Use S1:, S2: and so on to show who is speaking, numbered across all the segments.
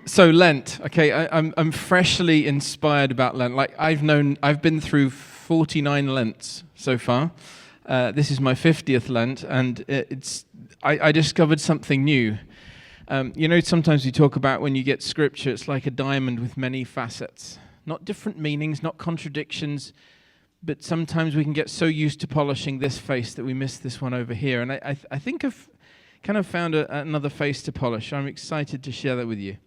S1: So Lent, okay, I'm freshly inspired about Lent. Like I've been through 49 Lents so far. This is my 50th Lent, and I discovered something new. Sometimes we talk about when you get scripture, it's like a diamond with many facets. Not different meanings, not contradictions, but sometimes we can get so used to polishing this face that we miss this one over here. And I think I've kind of found another face to polish. I'm excited to share that with you.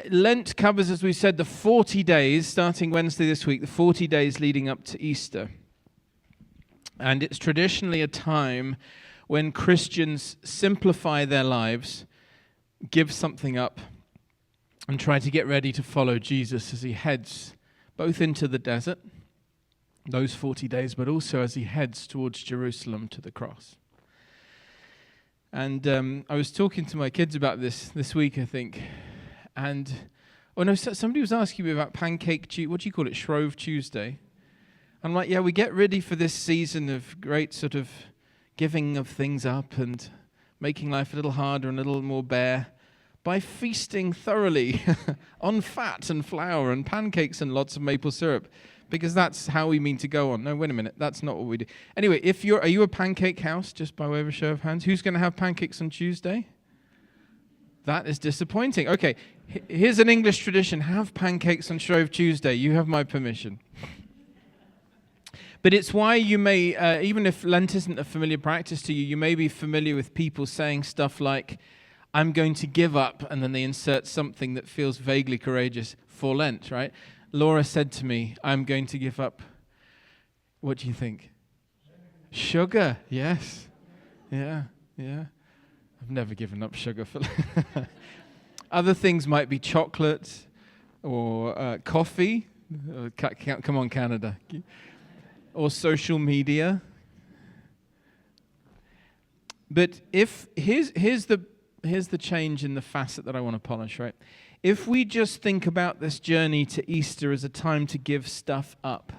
S1: Lent covers, as we said, the 40 days, starting Wednesday this week, the 40 days leading up to Easter. And it's traditionally a time when Christians simplify their lives, give something up, and try to get ready to follow Jesus as he heads both into the desert, those 40 days, but also as he heads towards Jerusalem to the cross. And I was talking to my kids about this week, I think. And, somebody was asking me about Pancake Tuesday. What do you call it? Shrove Tuesday. I'm like, yeah, we get ready for this season of great sort of giving of things up and making life a little harder and a little more bare by feasting thoroughly on fat and flour and pancakes and lots of maple syrup, because that's how we mean to go on. No, wait a minute, that's not what we do. Anyway, are you a pancake house, just by way of a show of hands? Who's going to have pancakes on Tuesday? That is disappointing. Okay, here's an English tradition. Have pancakes on Shrove Tuesday. You have my permission. But it's why you may, even if Lent isn't a familiar practice to you, you may be familiar with people saying stuff like, I'm going to give up, and then they insert something that feels vaguely courageous for Lent, right? Laura said to me, I'm going to give up, what do you think? Sugar, yes. Yeah. I've never given up sugar for Other things might be chocolate or coffee. Come on, Canada. Or social media. But here's the change in the facet that I want to polish, right? If we just think about this journey to Easter as a time to give stuff up,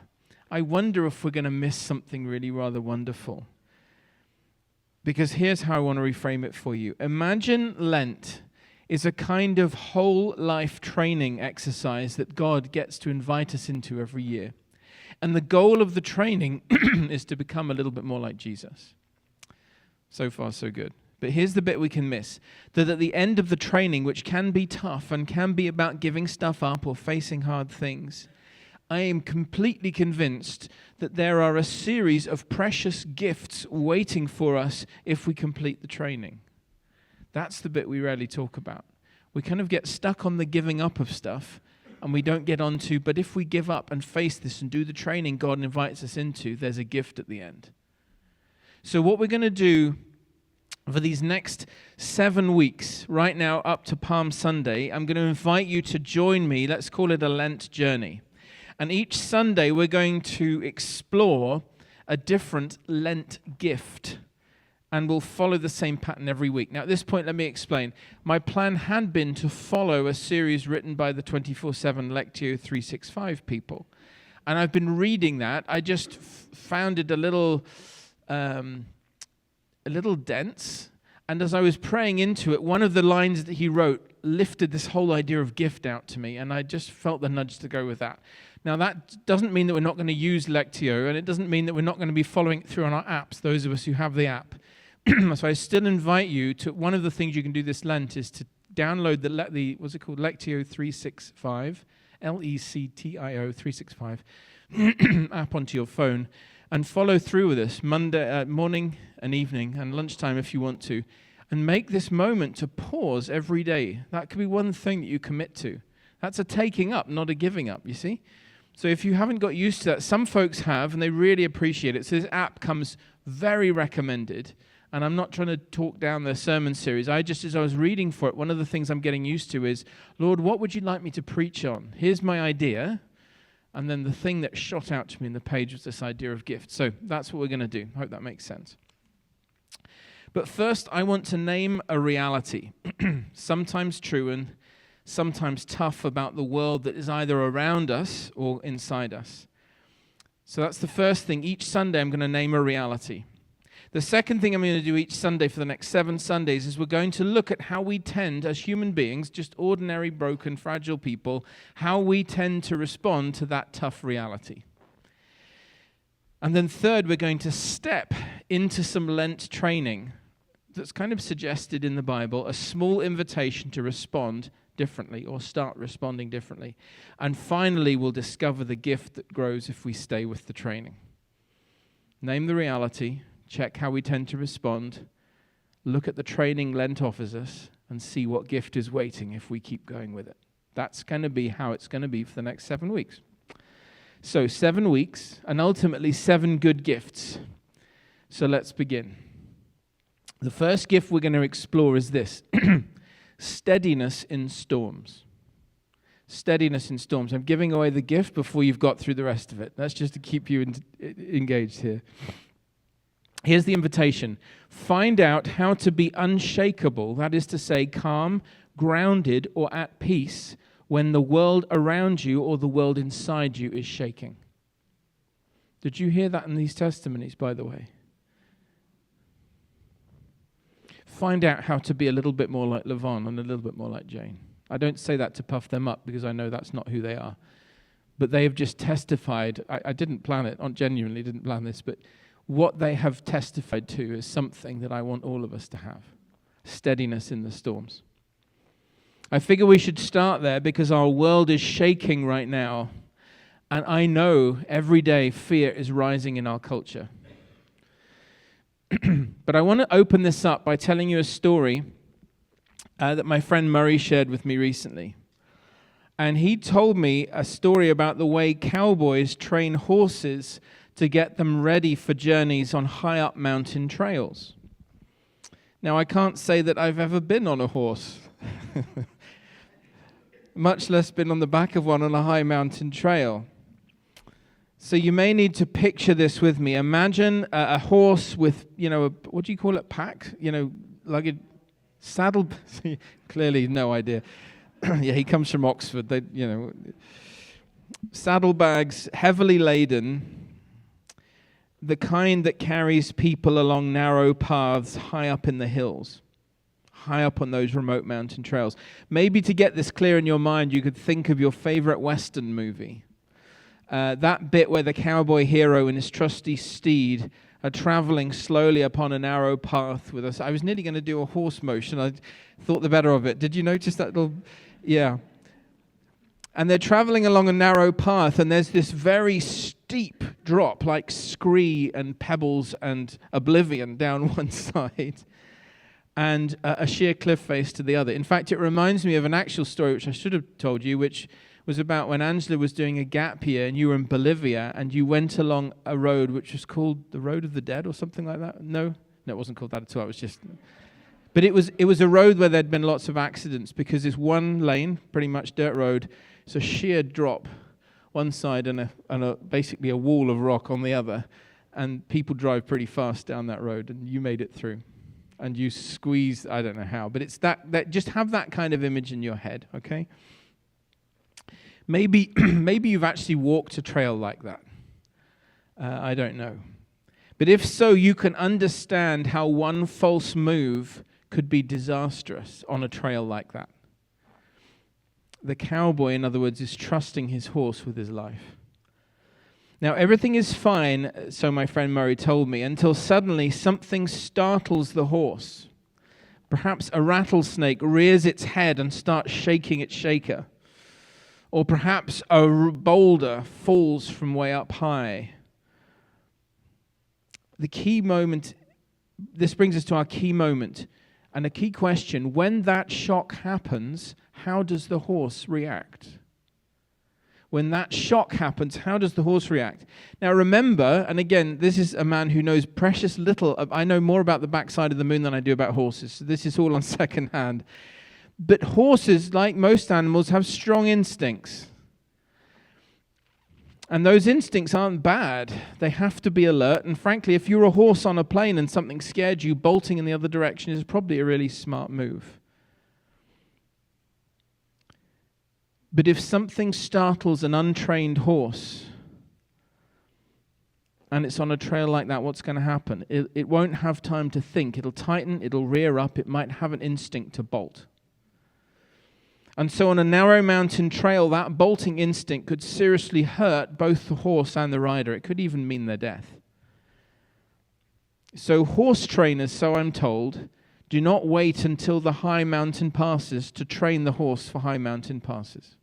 S1: I wonder if we're going to miss something really rather wonderful. Because here's how I want to reframe it for you. Imagine Lent is a kind of whole life training exercise that God gets to invite us into every year. And the goal of the training is to become a little bit more like Jesus. So far, so good. But here's the bit we can miss. That at the end of the training, which can be tough and can be about giving stuff up or facing hard things, I am completely convinced that there are a series of precious gifts waiting for us if we complete the training. That's the bit we rarely talk about. We kind of get stuck on the giving up of stuff, and we don't get on to, but if we give up and face this and do the training God invites us into, there's a gift at the end. So what we're going to do for these next 7 weeks, right now up to Palm Sunday, I'm going to invite you to join me. Let's call it a Lent journey. And each Sunday, we're going to explore a different Lent gift. And we'll follow the same pattern every week. Now, at this point, let me explain. My plan had been to follow a series written by the 24/7 Lectio 365 people. And I've been reading that. I just found it a little dense. And as I was praying into it, one of the lines that he wrote lifted this whole idea of gift out to me. And I just felt the nudge to go with that. Now, that doesn't mean that we're not going to use Lectio, and it doesn't mean that we're not going to be following it through on our apps, those of us who have the app. So I still invite you to, one of the things you can do this Lent is to download the what's it called, Lectio 365, Lectio 365 app onto your phone, and follow through with us Monday morning and evening and lunchtime if you want to, and make this moment to pause every day. That could be one thing that you commit to. That's a taking up, not a giving up, you see? So if you haven't got used to that, some folks have, and they really appreciate it. So this app comes very recommended, and I'm not trying to talk down the sermon series. As I was reading for it, one of the things I'm getting used to is, Lord, what would you like me to preach on? Here's my idea. And then the thing that shot out to me in the page was this idea of gift. So that's what we're going to do. I hope that makes sense. But first, I want to name a reality, sometimes true and sometimes tough, about the world that is either around us or inside us. So that's the first thing. Each Sunday, I'm going to name a reality. The second thing I'm going to do each Sunday for the next 7 Sundays is we're going to look at how we tend, as human beings, just ordinary, broken, fragile people, how we tend to respond to that tough reality. And then third, we're going to step into some Lent training that's kind of suggested in the Bible, a small invitation to respond differently or start responding differently. And finally, we'll discover the gift that grows if we stay with the training. Name the reality, check how we tend to respond, look at the training Lent offers us, and see what gift is waiting if we keep going with it. That's going to be how it's going to be for the next 7 weeks. So 7 weeks, and ultimately 7 good gifts. So let's begin. The first gift we're going to explore is this. Steadiness in storms. Steadiness in storms. I'm giving away the gift before you've got through the rest of it. That's just to keep you engaged here. Here's the invitation. Find out how to be unshakable, that is to say, calm, grounded, or at peace when the world around you or the world inside you is shaking. Did you hear that in these testimonies, by the way? Find out how to be a little bit more like Levon and a little bit more like Jane. I don't say that to puff them up because I know that's not who they are. But they have just testified. I didn't plan it, I genuinely didn't plan this, but what they have testified to is something that I want all of us to have. Steadiness in the storms. I figure we should start there because our world is shaking right now. And I know every day fear is rising in our culture. But I want to open this up by telling you a story that my friend Murray shared with me recently. And he told me a story about the way cowboys train horses to get them ready for journeys on high up mountain trails. Now, I can't say that I've ever been on a horse, much less been on the back of one on a high mountain trail. So you may need to picture this with me. Imagine a horse with, what do you call it, pack? Luggage, saddle, clearly no idea. Yeah, he comes from Oxford. Saddlebags, heavily laden, the kind that carries people along narrow paths high up in the hills, high up on those remote mountain trails. Maybe to get this clear in your mind, you could think of your favorite Western movie. That bit where the cowboy hero and his trusty steed are traveling slowly upon a narrow path with us. I was nearly going to do a horse motion. I thought the better of it. Did you notice that little? Yeah. And they're traveling along a narrow path, and there's this very steep drop, like scree and pebbles and oblivion down one side, and a sheer cliff face to the other. In fact, it reminds me of an actual story, which I should have told you, which was about when Angela was doing a gap year and you were in Bolivia and you went along a road which was called the Road of the Dead or something like that. No, it wasn't called that at all. It was just... But it was a road where there'd been lots of accidents because it's one lane, pretty much dirt road. It's a sheer drop one side and basically a wall of rock on the other. And people drive pretty fast down that road, and you made it through. And you squeezed, I don't know how, but it's that just have that kind of image in your head, okay? Maybe you've actually walked a trail like that. I don't know. But if so, you can understand how one false move could be disastrous on a trail like that. The cowboy, in other words, is trusting his horse with his life. Now, everything is fine, so my friend Murray told me, until suddenly something startles the horse. Perhaps a rattlesnake rears its head and starts shaking its shaker. Or perhaps a boulder falls from way up high. The key moment, this brings us to our key moment and a key question. When that shock happens, how does the horse react? When that shock happens, how does the horse react? Now remember, and again, this is a man who knows precious little. I know more about the backside of the moon than I do about horses. So this is all on second hand. But horses, like most animals, have strong instincts. And those instincts aren't bad. They have to be alert. And frankly, if you're a horse on a plane and something scared you, bolting in the other direction is probably a really smart move. But if something startles an untrained horse, and it's on a trail like that, what's going to happen? It won't have time to think. It'll tighten, it'll rear up, it might have an instinct to bolt. And so on a narrow mountain trail, that bolting instinct could seriously hurt both the horse and the rider. It could even mean their death. So horse trainers, so I'm told, do not wait until the high mountain passes to train the horse for high mountain passes.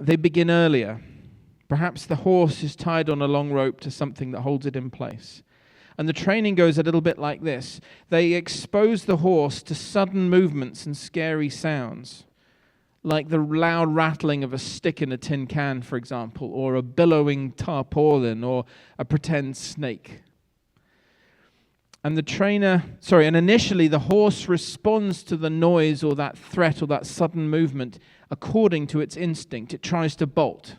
S1: They begin earlier. Perhaps the horse is tied on a long rope to something that holds it in place. And the training goes a little bit like this. They expose the horse to sudden movements and scary sounds, like the loud rattling of a stick in a tin can, for example, or a billowing tarpaulin, or a pretend snake. And initially the horse responds to the noise or that threat or that sudden movement according to its instinct. It tries to bolt.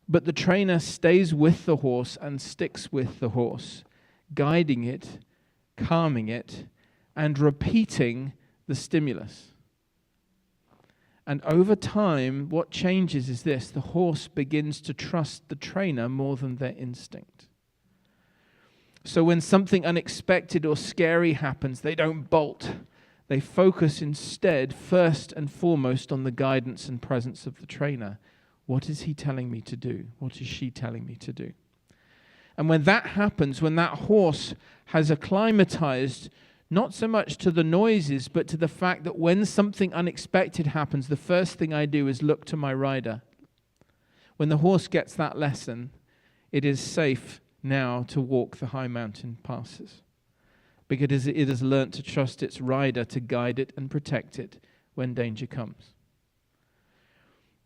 S1: But the trainer stays with the horse and sticks with the horse, guiding it, calming it, and repeating the stimulus. And over time, what changes is this: the horse begins to trust the trainer more than their instinct. So when something unexpected or scary happens, they don't bolt. They focus instead, first and foremost, on the guidance and presence of the trainer. What is he telling me to do? What is she telling me to do? And when that happens, when that horse has acclimatized not so much to the noises, but to the fact that when something unexpected happens, the first thing I do is look to my rider. When the horse gets that lesson, it is safe now to walk the high mountain passes, because it has learnt to trust its rider to guide it and protect it when danger comes.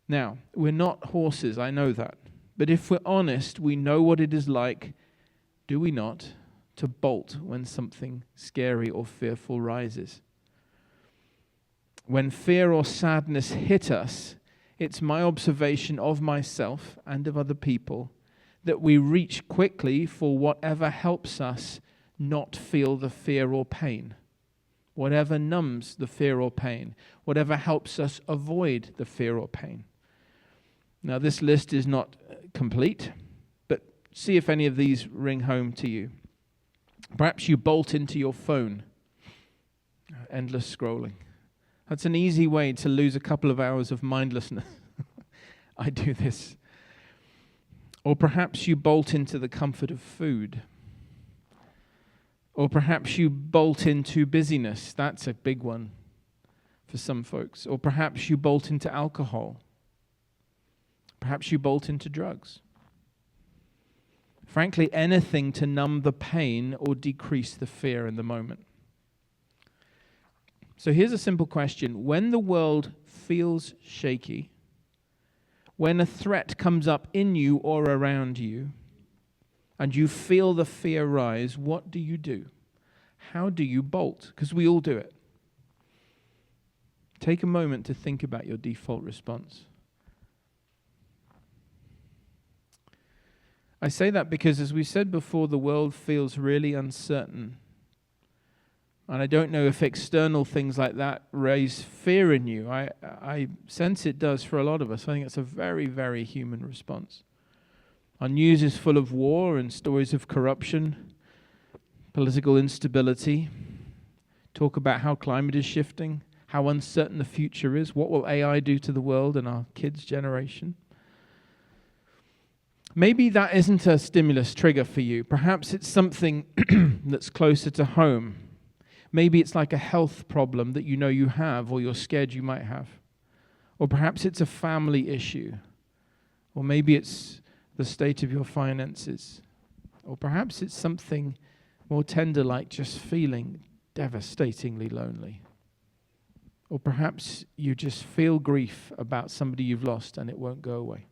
S1: Now, we're not horses, I know that. But if we're honest, we know what it is like, do we not, to bolt when something scary or fearful rises. When fear or sadness hit us, it's my observation of myself and of other people that we reach quickly for whatever helps us not feel the fear or pain, whatever numbs the fear or pain, whatever helps us avoid the fear or pain. Now, this list is not complete, but see if any of these ring home to you. Perhaps you bolt into your phone, endless scrolling. That's an easy way to lose a couple of hours of mindlessness. I do this. Or perhaps you bolt into the comfort of food. Or perhaps you bolt into busyness. That's a big one for some folks. Or perhaps you bolt into alcohol. Perhaps you bolt into drugs. Frankly, anything to numb the pain or decrease the fear in the moment. So here's a simple question. When the world feels shaky, when a threat comes up in you or around you, and you feel the fear rise, what do you do? How do you bolt? Because we all do it. Take a moment to think about your default response. I say that because, as we said before, the world feels really uncertain. And I don't know if external things like that raise fear in you. I sense it does for a lot of us. I think it's a very, very human response. Our news is full of war and stories of corruption, political instability. Talk about how climate is shifting, how uncertain the future is. What will AI do to the world and our kids' generation? Maybe that isn't a stimulus trigger for you. Perhaps it's something that's closer to home. Maybe it's like a health problem that you know you have or you're scared you might have. Or perhaps it's a family issue. Or maybe it's the state of your finances. Or perhaps it's something more tender like just feeling devastatingly lonely. Or perhaps you just feel grief about somebody you've lost and it won't go away.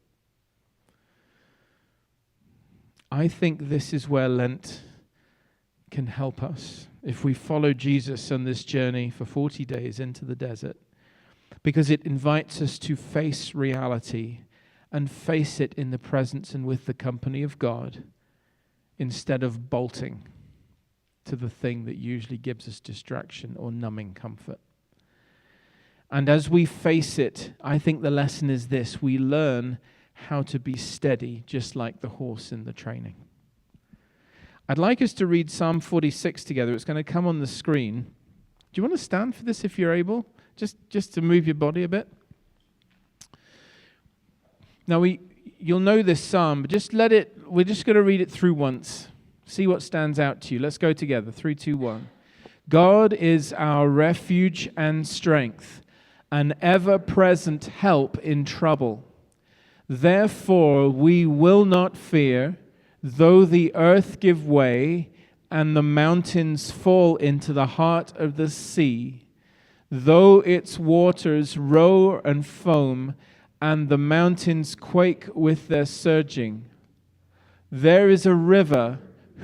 S1: I think this is where Lent can help us if we follow Jesus on this journey for 40 days into the desert, because it invites us to face reality and face it in the presence and with the company of God instead of bolting to the thing that usually gives us distraction or numbing comfort. And as we face it, I think the lesson is this: we learn how to be steady, just like the horse in the training. I'd like us to read Psalm 46 together. It's going to come on the screen. Do you want to stand for this if you're able? Just to move your body a bit. Now, you'll know this psalm, but we're just going to read it through once. See what stands out to you. Let's go together. 3, 2, 1. God is our refuge and strength, an ever-present help in trouble. Therefore we will not fear, though the earth give way, and the mountains fall into the heart of the sea, though its waters roar and foam, and the mountains quake with their surging. There is a river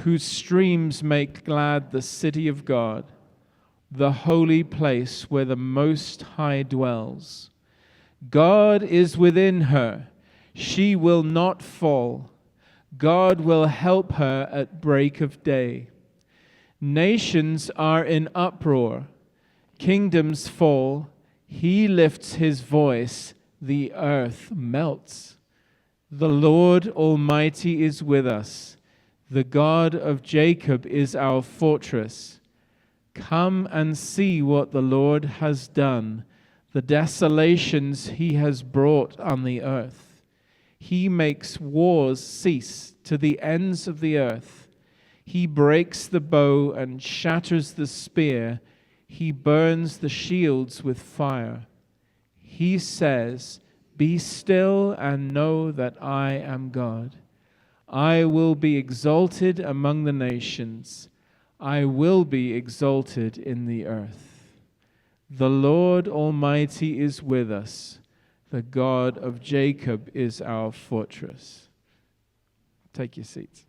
S1: whose streams make glad the city of God, the holy place where the Most High dwells. God is within her. She will not fall. God will help her at break of day. Nations are in uproar. Kingdoms fall. He lifts his voice. The earth melts. The Lord Almighty is with us. The God of Jacob is our fortress. Come and see what the Lord has done, the desolations he has brought on the earth. He makes wars cease to the ends of the earth. He breaks the bow and shatters the spear. He burns the shields with fire. He says, "Be still and know that I am God. I will be exalted among the nations. I will be exalted in the earth. The Lord Almighty is with us. The God of Jacob is our fortress." Take your seats.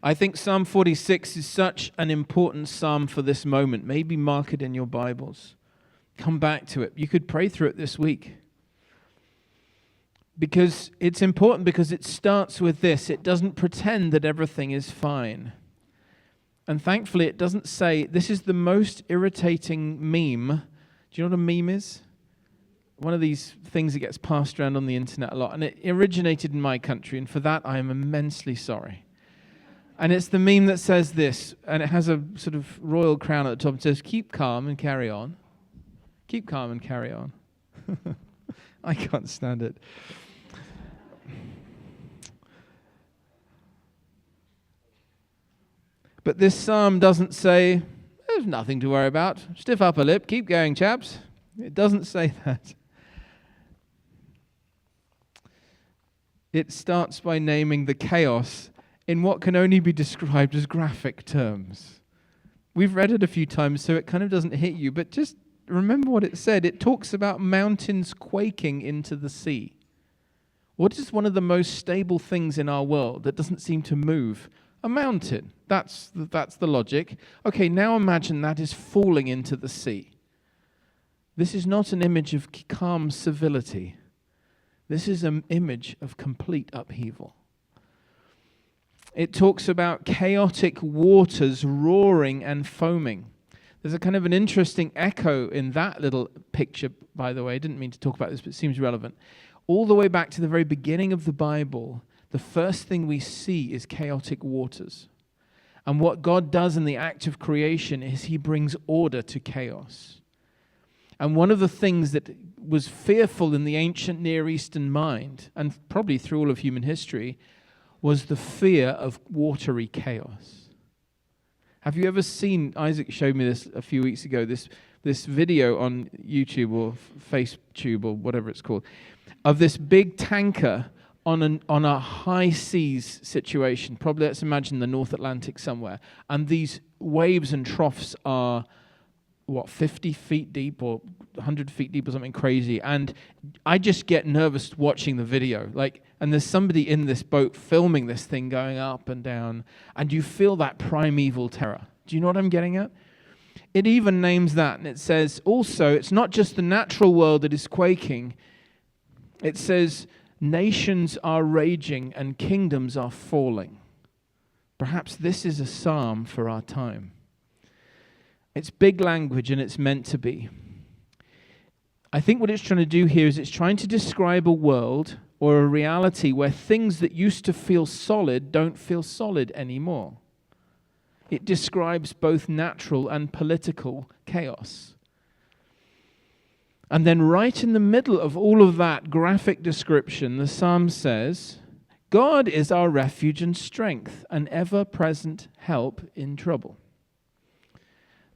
S1: I think Psalm 46 is such an important psalm for this moment. Maybe mark it in your Bibles. Come back to it. You could pray through it this week. Because it's important because it starts with this. It doesn't pretend that everything is fine. And thankfully it doesn't say, this is the most irritating meme. Do you know what a meme is? One of these things that gets passed around on the internet a lot. And it originated in my country, and for that I am immensely sorry. And it's the meme that says this, and it has a sort of royal crown at the top. It says, "Keep calm and carry on. Keep calm and carry on." I can't stand it. But this psalm doesn't say, "There's nothing to worry about. Stiff upper lip, keep going, chaps." It doesn't say that. It starts by naming the chaos in what can only be described as graphic terms. We've read it a few times, so it kind of doesn't hit you, but just remember what it said. It talks about mountains quaking into the sea. What is one of the most stable things in our world that doesn't seem to move? A mountain. That's the logic. Okay, now imagine that is falling into the sea. This is not an image of calm civility. This is an image of complete upheaval. It talks about chaotic waters roaring and foaming. There's a kind of an interesting echo in that little picture, by the way. I didn't mean to talk about this, but it seems relevant. All the way back to the very beginning of the Bible, the first thing we see is chaotic waters. And what God does in the act of creation is he brings order to chaos. And one of the things that was fearful in the ancient Near Eastern mind, and probably through all of human history, was the fear of watery chaos. Have you ever seen, Isaac showed me this a few weeks ago, this video on YouTube or FaceTube or whatever it's called, of this big tanker on a high seas situation. Probably, let's imagine the North Atlantic somewhere. And these waves and troughs are, 50 feet deep or 100 feet deep or something crazy. And I just get nervous watching the video. And there's somebody in this boat filming this thing going up and down. And you feel that primeval terror. Do you know what I'm getting at? It even names that. And it says, also, it's not just the natural world that is quaking. It says, nations are raging and kingdoms are falling. Perhaps this is a psalm for our time. It's big language and it's meant to be. I think what it's trying to do here is it's trying to describe a world or a reality where things that used to feel solid don't feel solid anymore. It describes both natural and political chaos. And then right in the middle of all of that graphic description, the psalm says, God is our refuge and strength, an ever-present help in trouble.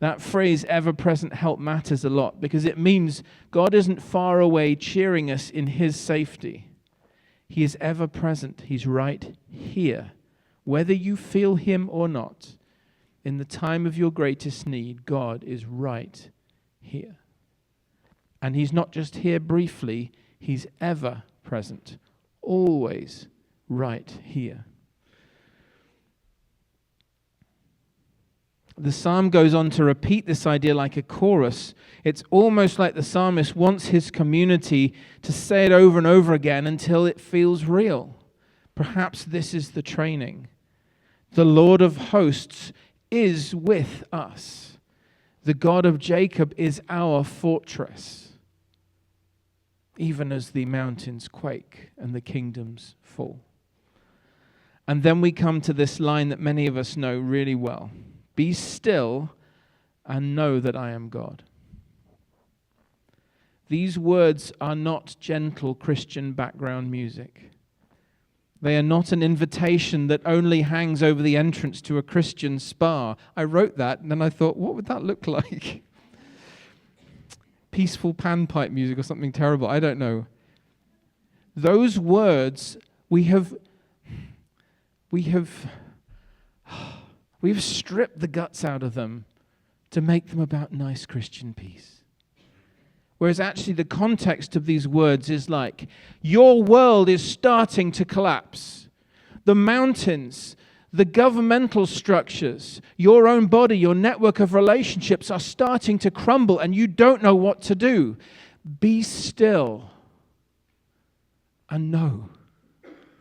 S1: That phrase, ever-present help, matters a lot because it means God isn't far away cheering us in his safety. He is ever-present. He's right here. Whether you feel him or not, in the time of your greatest need, God is right here. And he's not just here briefly, he's ever present, always right here. The psalm goes on to repeat this idea like a chorus. It's almost like the psalmist wants his community to say it over and over again until it feels real. Perhaps this is the training. The Lord of hosts is with us. The God of Jacob is our fortress, even as the mountains quake and the kingdoms fall. And then we come to this line that many of us know really well. Be still and know that I am God. These words are not gentle Christian background music. They are not an invitation that only hangs over the entrance to a Christian spa. I wrote that and then I thought, what would that look like? Peaceful panpipe music or something terrible. I don't know. Those words, we have stripped the guts out of them to make them about nice Christian peace. Whereas actually the context of these words is like, your world is starting to collapse. The mountains, the governmental structures, your own body, your network of relationships are starting to crumble and you don't know what to do. Be still and know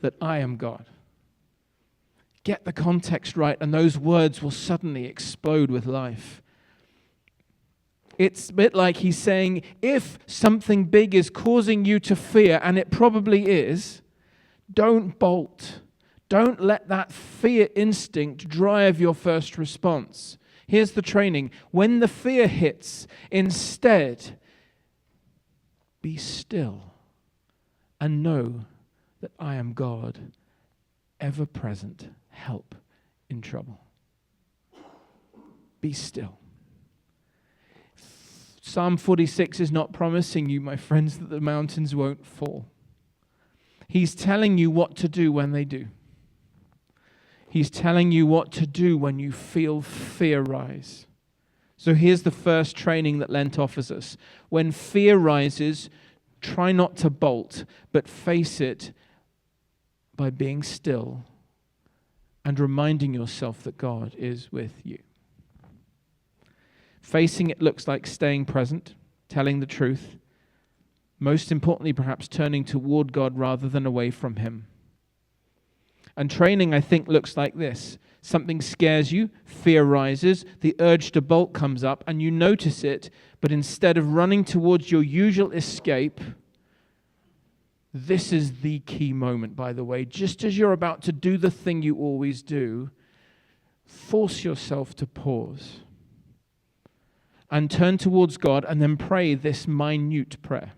S1: that I am God. Get the context right and those words will suddenly explode with life. It's a bit like he's saying, if something big is causing you to fear, and it probably is, don't bolt. Don't let that fear instinct drive your first response. Here's the training. When the fear hits, instead, be still and know that I am God, ever-present help in trouble. Be still. Psalm 46 is not promising you, my friends, that the mountains won't fall. He's telling you what to do when they do. He's telling you what to do when you feel fear rise. So here's the first training that Lent offers us. When fear rises, try not to bolt, but face it by being still and reminding yourself that God is with you. Facing it looks like staying present, telling the truth. Most importantly, perhaps turning toward God rather than away from him. And training, I think, looks like this. Something scares you, fear rises, the urge to bolt comes up, and you notice it, but instead of running towards your usual escape, this is the key moment, by the way. Just as you're about to do the thing you always do, force yourself to pause and turn towards God and then pray this minute prayer.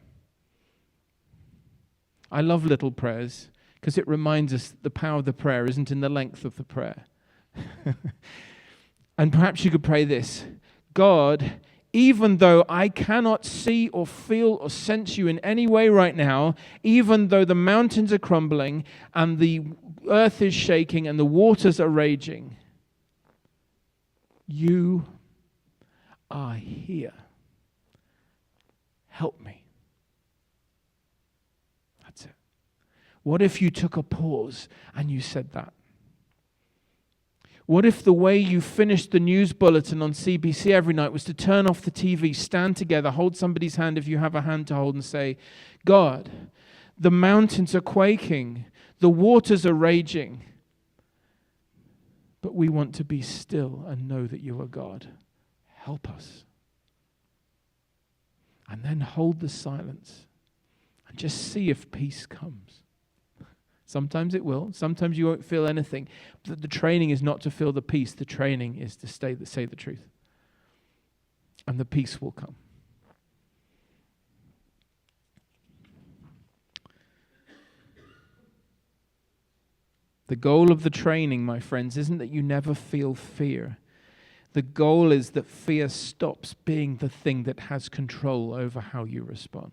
S1: I love little prayers because it reminds us that the power of the prayer isn't in the length of the prayer. And perhaps you could pray this: God, even though I cannot see or feel or sense you in any way right now, even though the mountains are crumbling and the earth is shaking and the waters are raging, you are here. Help me. That's it. What if you took a pause and you said that? What if the way you finished the news bulletin on CBC every night was to turn off the TV, stand together, hold somebody's hand if you have a hand to hold, and say, God, the mountains are quaking, the waters are raging, but we want to be still and know that you are God. Help us. And then hold the silence and just see if peace comes. Sometimes it will. Sometimes you won't feel anything. But the training is not to feel the peace. The training is to say the truth. And the peace will come. The goal of the training, my friends, isn't that you never feel fear. The goal is that fear stops being the thing that has control over how you respond.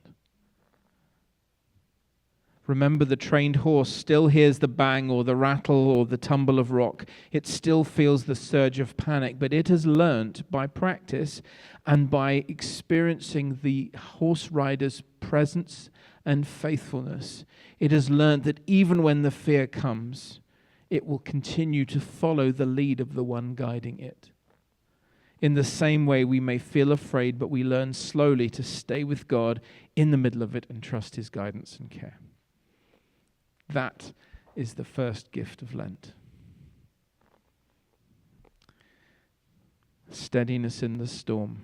S1: Remember, the trained horse still hears the bang or the rattle or the tumble of rock. It still feels the surge of panic, but it has learnt by practice and by experiencing the horse rider's presence and faithfulness. It has learnt that even when the fear comes, it will continue to follow the lead of the one guiding it. In the same way, we may feel afraid, but we learn slowly to stay with God in the middle of it and trust His guidance and care. That is the first gift of Lent. Steadiness in the storm.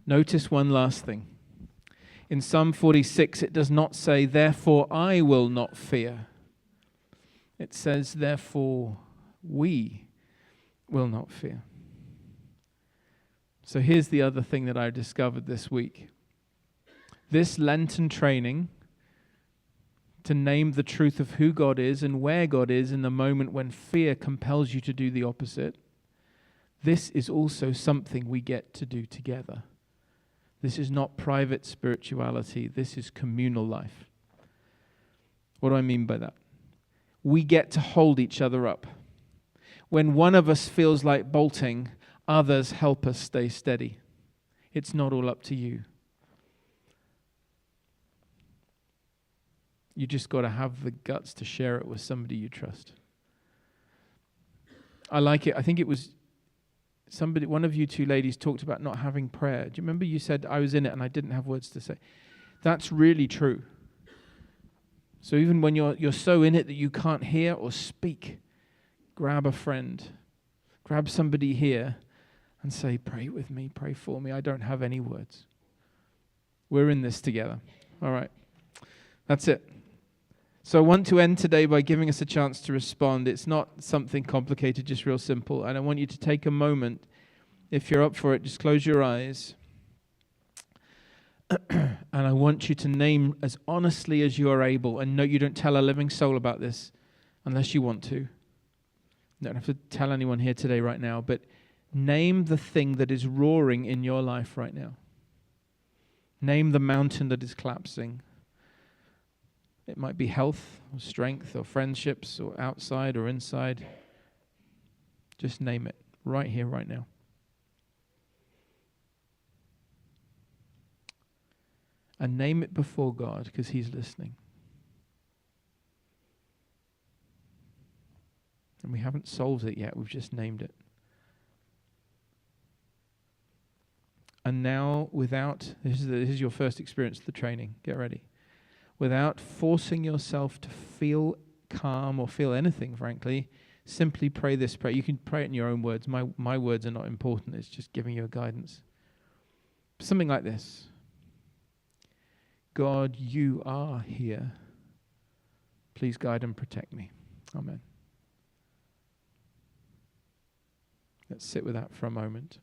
S1: Notice one last thing. In Psalm 46, it does not say, "Therefore I will not fear." It says, "Therefore we will not fear." So here's the other thing that I discovered this week. This Lenten training to name the truth of who God is and where God is in the moment when fear compels you to do the opposite. This is also something we get to do together. This is not private spirituality. This is communal life. What do I mean by that? We get to hold each other up. When one of us feels like bolting, others help us stay steady. It's not all up to you. You just got to have the guts to share it with somebody you trust. I like it. I think it was one of you two ladies talked about not having prayer. Do you remember you said, I was in it and I didn't have words to say? That's really true. So even when you're so in it that you can't hear or speak, grab a friend, grab somebody here and say, pray with me, pray for me. I don't have any words. We're in this together. All right. That's it. So I want to end today by giving us a chance to respond. It's not something complicated, just real simple. And I want you to take a moment. If you're up for it, just close your eyes. And I want you to name as honestly as you are able. And no, you don't tell a living soul about this unless you want to. You don't have to tell anyone here today right now. But name the thing that is roaring in your life right now. Name the mountain that is collapsing. It might be health or strength or friendships or outside or inside. Just name it right here, right now. And name it before God because He's listening. And we haven't solved it yet. We've just named it. And now, this is your first experience of the training. Get ready. Without forcing yourself to feel calm or feel anything, frankly, simply pray this prayer. You can pray it in your own words. My words are not important. It's just giving you a guidance. Something like this. God, you are here. Please guide and protect me. Amen. Let's sit with that for a moment.